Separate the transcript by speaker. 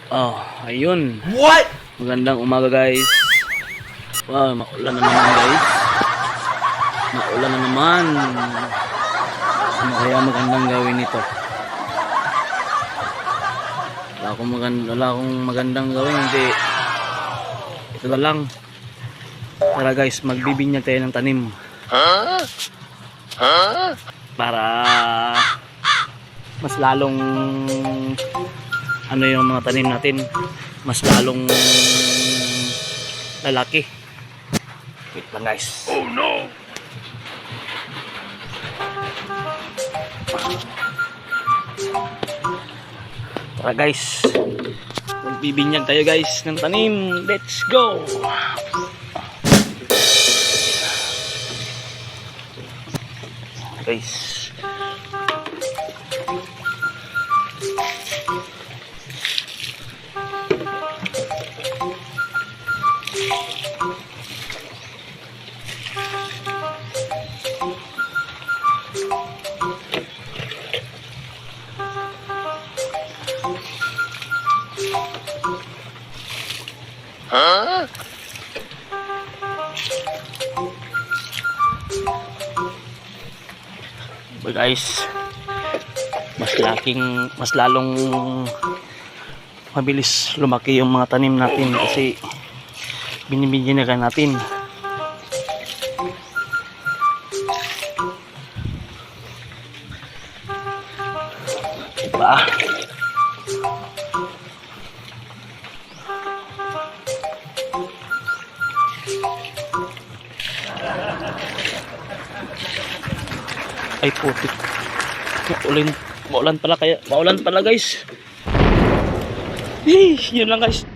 Speaker 1: Oh, ayun.
Speaker 2: What?
Speaker 1: Magandang umaga guys. Wow, maulan na naman guys. Maulan na naman. Ano kaya magandang gawin ito? Wala akong magandang gawin. Hindi. Ito na lang. Tara guys, magbibinyag tayo ng tanim. Para mas lalong ano yung mga tanim natin, mas lalong lalaki. Wait lang guys.
Speaker 2: Oh no!
Speaker 1: Tara guys, magbibinyag tayo guys ng tanim. Let's go! Guys, guys, mas lalong mabilis lumaki yung mga tanim natin kasi binibigyan natin. Diba? Ay putik. Maulan pala guys. Yun lang guys.